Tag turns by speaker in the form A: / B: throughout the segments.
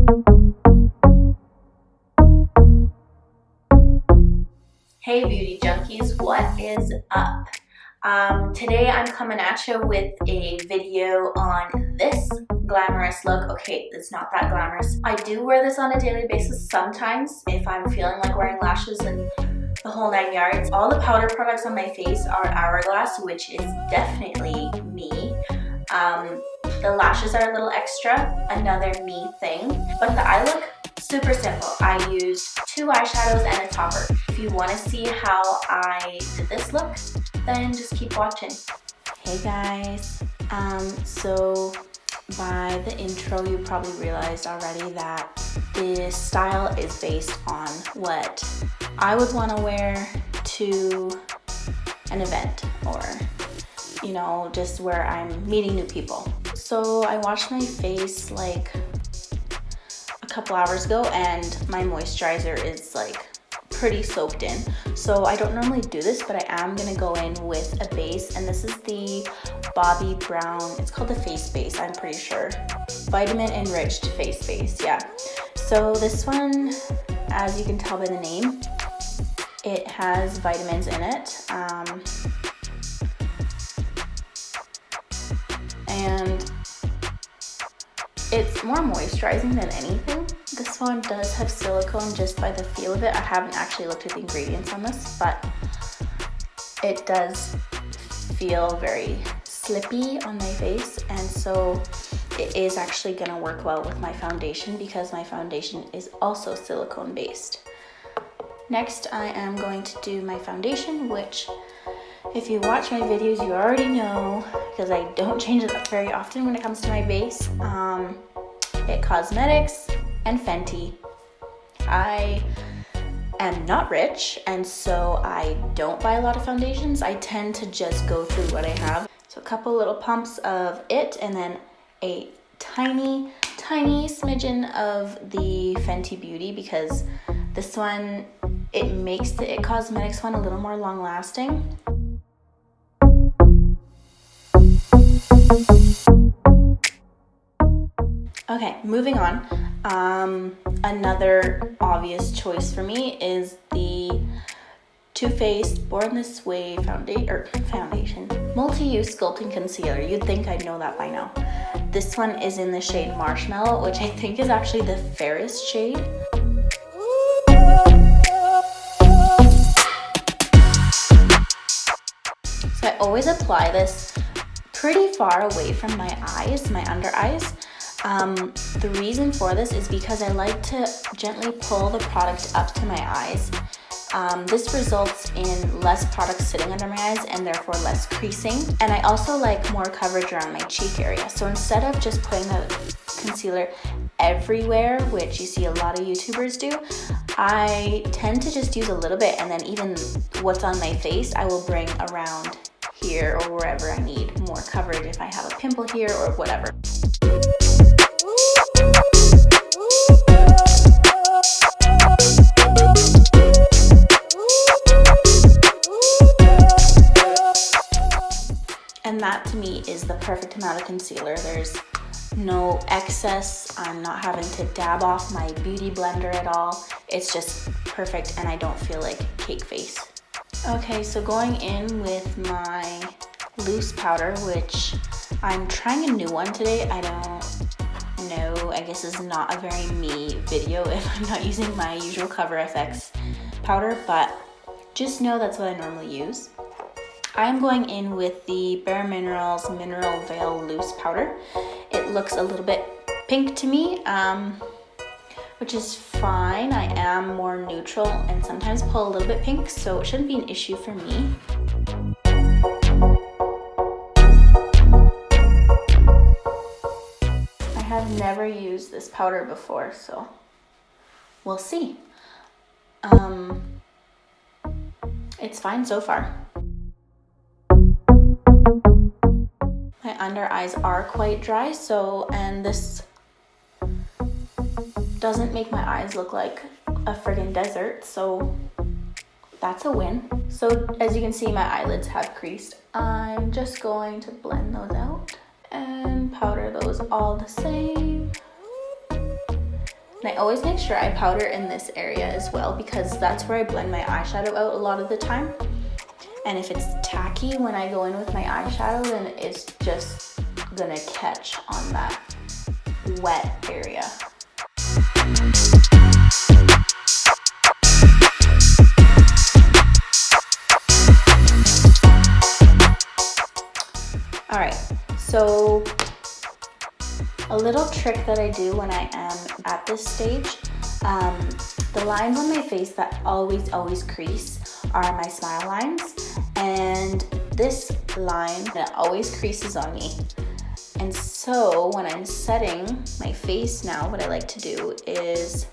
A: Hey beauty junkies, what is up? Today I'm coming at you with a video on this glamorous look. Okay, it's not that glamorous. I do wear this on a daily basis sometimes if I'm feeling like wearing lashes and the whole 9 yards. All the powder products on my face are Hourglass, which is definitely me. The lashes are a little extra, another me thing, but the eye look, super simple. I used 2 eyeshadows and a topper. If you want to see how I did this look, then just keep watching. Hey guys, so by the intro you probably realized already that this style is based on what I would want to wear to an event or, you know, just where I'm meeting new people. So I washed my face like a couple hours ago and my moisturizer is like pretty soaked in. So I don't normally do this, but I am gonna go in with a base, and this is the Bobbi Brown, it's called the face base, I'm pretty sure. Vitamin enriched face base, yeah. So this one, as you can tell by the name, it has vitamins in it. And it's more moisturizing than anything. This one does have silicone just by the feel of it. I haven't actually looked at the ingredients on this, but it does feel very slippy on my face, and so it is actually gonna work well with my foundation because my foundation is also silicone based. Next, I am going to do my foundation, which if you watch my videos, you already know because I don't change it up very often when it comes to my base. It Cosmetics and Fenty. I am not rich, and so I don't buy a lot of foundations. I tend to just go through what I have. So a couple little pumps of it, and then a tiny smidgen of the Fenty Beauty, because this one, it makes the It Cosmetics one a little more long lasting. Okay, moving on. Another obvious choice for me is the Too Faced Born This Way foundation multi-use sculpting concealer. You'd think I'd know that by now. This one is in the shade Marshmallow, which I think is actually the fairest shade. So I always apply this pretty far away from my eyes, my under eyes. The reason for this is because I like to gently pull the product up to my eyes. This results in less product sitting under my eyes and therefore less creasing. And I also like more coverage around my cheek area. So instead of just putting the concealer everywhere, which you see a lot of YouTubers do, I tend to just use a little bit, and then even what's on my face, I will bring around here or wherever I need more coverage if I have a pimple here or whatever. And that to me is the perfect amount of concealer. There's no excess. I'm not having to dab off my beauty blender at all. It's just perfect, and I don't feel like cake face. Okay, so going in with my loose powder, which I'm trying a new one today. I don't know, I guess it's not a very me video if I'm not using my usual Cover FX powder, but just know that's what I normally use. I'm going in with the Bare Minerals Mineral Veil Loose Powder. It looks a little bit pink to me, which is fine. I am more neutral and sometimes pull a little bit pink, so it shouldn't be an issue for me. I have never used this powder before, so we'll see. It's fine so far. My under eyes are quite dry, and this doesn't make my eyes look like a friggin' desert, so that's a win. So as you can see, my eyelids have creased. I'm just going to blend those out and powder those all the same. And I always make sure I powder in this area as well because that's where I blend my eyeshadow out a lot of the time. And if it's tacky when I go in with my eyeshadow, then it's just gonna catch on that wet area. All right, so a little trick that I do when I am at this stage, the lines on my face that always crease are my smile lines, and this line that always creases on me. And so when I'm setting my face now, what I like to do is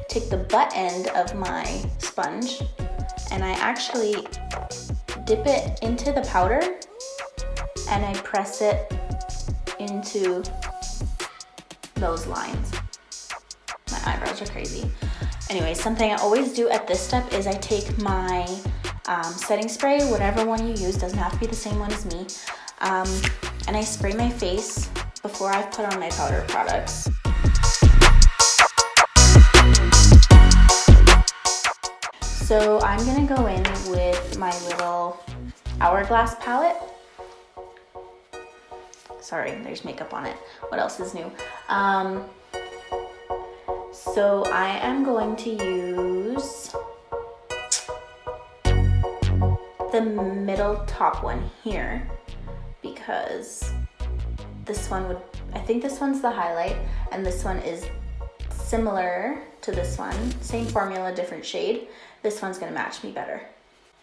A: take the butt end of my sponge and I actually dip it into the powder and I press it into those lines. My eyebrows are crazy. Anyway, something I always do at this step is I take my setting spray, whatever one you use, doesn't have to be the same one as me, and I spray my face before I put on my powder products. So I'm gonna go in with my little Hourglass palette. Sorry, there's makeup on it. What else is new? So I am going to use the middle top one here because this one would, I think this one's the highlight and this one is similar to this one. Same formula, different shade. This one's gonna match me better.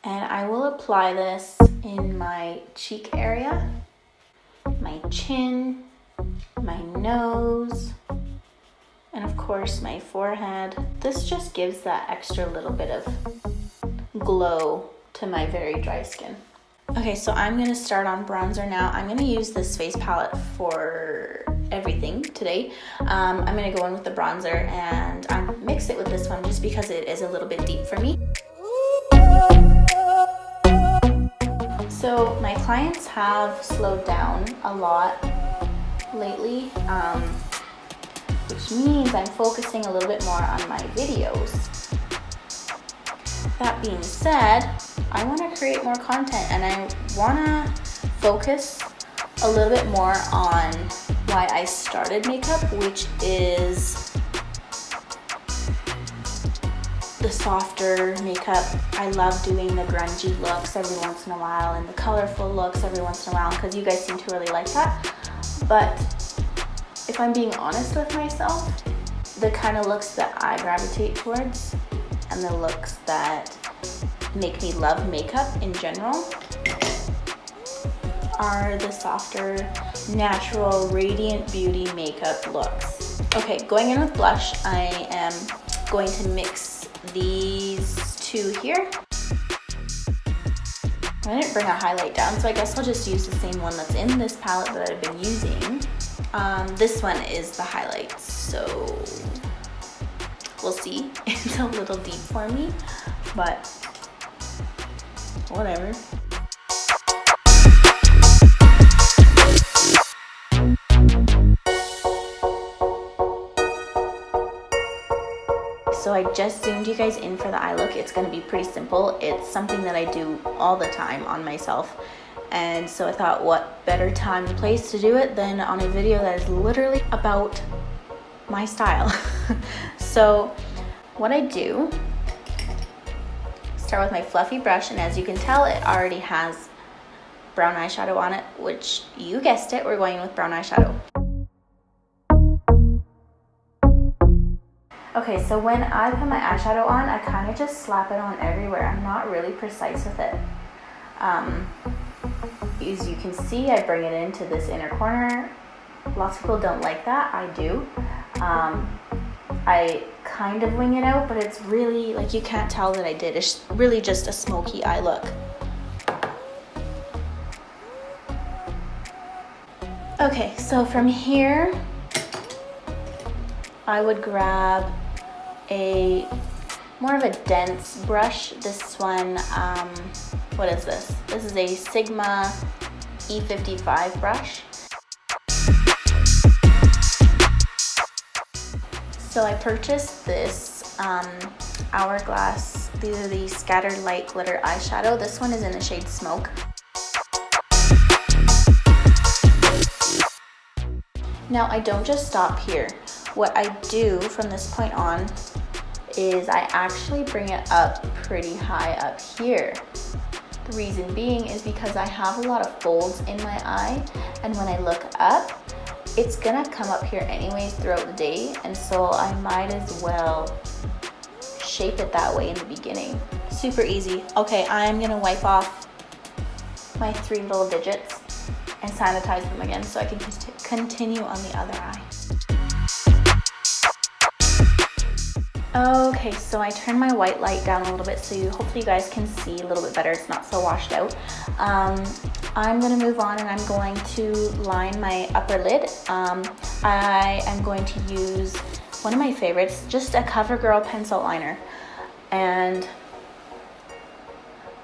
A: And I will apply this in my cheek area, my chin, my nose, and of course my forehead. This just gives that extra little bit of glow to my very dry skin. Okay, so I'm gonna start on bronzer now. I'm gonna use this face palette for everything today. I'm gonna go in with the bronzer and mix it with this one just because it is a little bit deep for me. So my clients have slowed down a lot lately, which means I'm focusing a little bit more on my videos. That being said, I want to create more content and I want to focus a little bit more on why I started makeup, which is the softer makeup. I love doing the grungy looks every once in a while and the colorful looks every once in a while because you guys seem to really like that. But if I'm being honest with myself, the kind of looks that I gravitate towards and the looks that make me love makeup in general are the softer, natural, radiant beauty makeup looks. Okay, going in with blush, I am going to mix these two here. I didn't bring a highlight down, so I guess I'll just use the same one that's in this palette that I've been using. This one is the highlights, so we'll see. It's a little deep for me, but whatever. So I just zoomed you guys in for the eye look. It's gonna be pretty simple. It's something that I do all the time on myself. And so I thought, what better time and place to do it than on a video that is literally about my style. So what I do, start with my fluffy brush, and as you can tell, it already has brown eyeshadow on it, which you guessed it, we're going in with brown eyeshadow. Okay, so when I put my eyeshadow on, I kind of just slap it on everywhere. I'm not really precise with it. As you can see, I bring it into this inner corner. Lots of people don't like that. I do. I kind of wing it out, but it's really, like, you can't tell that I did. It's really just a smoky eye look. Okay, so from here, I would grab a more of a dense brush. This one, what is this? This is a Sigma E55 brush. So I purchased this Hourglass. These are the Scattered Light Glitter Eyeshadow. This one is in the shade Smoke. Now I don't just stop here. What I do from this point on is I actually bring it up pretty high up here. The reason being is because I have a lot of folds in my eye, and when I look up, it's gonna come up here anyways throughout the day, and so I might as well shape it that way in the beginning. Super easy. Okay, I'm gonna wipe off my 3 little digits and sanitize them again so I can continue on the other eye. Okay, so I turned my white light down a little bit so hopefully you guys can see a little bit better. It's not so washed out. I'm gonna move on and I'm going to line my upper lid. I am going to use one of my favorites, just a CoverGirl pencil liner. And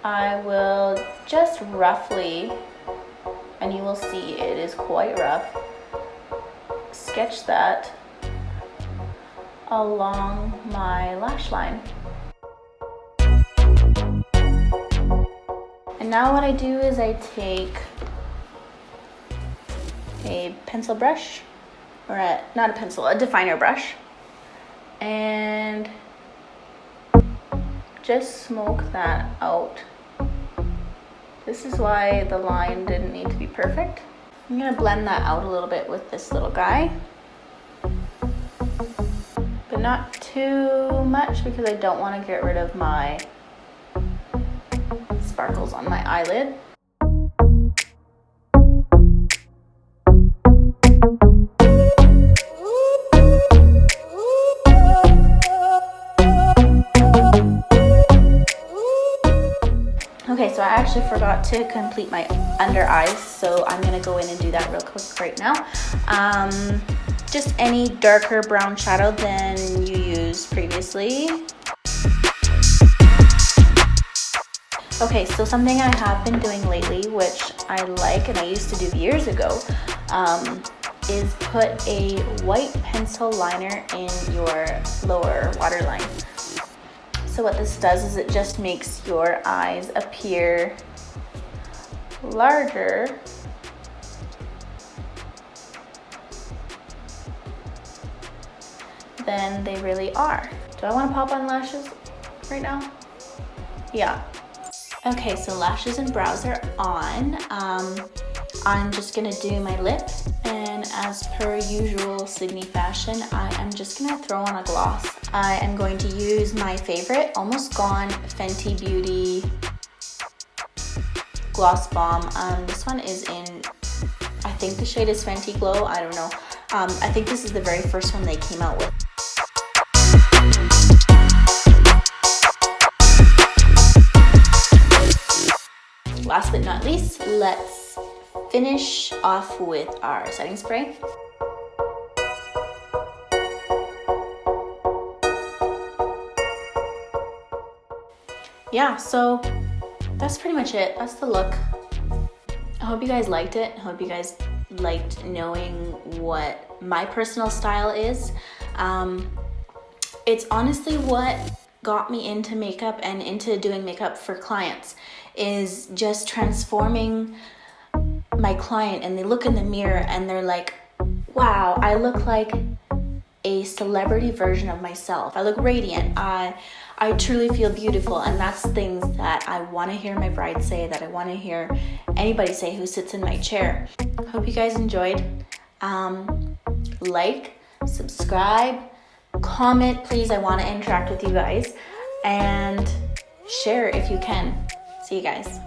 A: I will just roughly, and you will see it is quite rough, sketch that along my lash line. And now what I do is I take a pencil brush, or a definer brush, and just smoke that out. This is why the line didn't need to be perfect. I'm gonna blend that out a little bit with this little guy, but not too much because I don't want to get rid of my sparkles on my eyelid. Okay, so I actually forgot to complete my under eyes, so I'm gonna go in and do that real quick right now. Just any darker brown shadow than you used previously. Okay, so something I have been doing lately, which I like and I used to do years ago, is put a white pencil liner in your lower waterline. So what this does is it just makes your eyes appear larger than they really are. Do I want to pop on lashes right now? Yeah. Okay, so lashes and brows are on. I'm just gonna do my lip, and as per usual Sydney fashion, I am just gonna throw on a gloss. I am going to use my favorite Almost Gone Fenty Beauty Gloss Bomb. This one is in, I think the shade is Fenty Glow, I don't know. I think this is the very first one they came out with. Last but not least, let's finish off with our setting spray. Yeah, so that's pretty much it. That's the look. I hope you guys liked it. I hope you guys liked knowing what my personal style is. It's honestly what got me into makeup and into doing makeup for clients, is just transforming my client, and they look in the mirror and they're like, wow, I look like a celebrity version of myself. I look radiant. I truly feel beautiful, and that's things that I want to hear my bride say, that I want to hear anybody say who sits in my chair. Hope you guys enjoyed. Like, subscribe, comment, please. I want to interact with you guys, and share if you can. See you guys.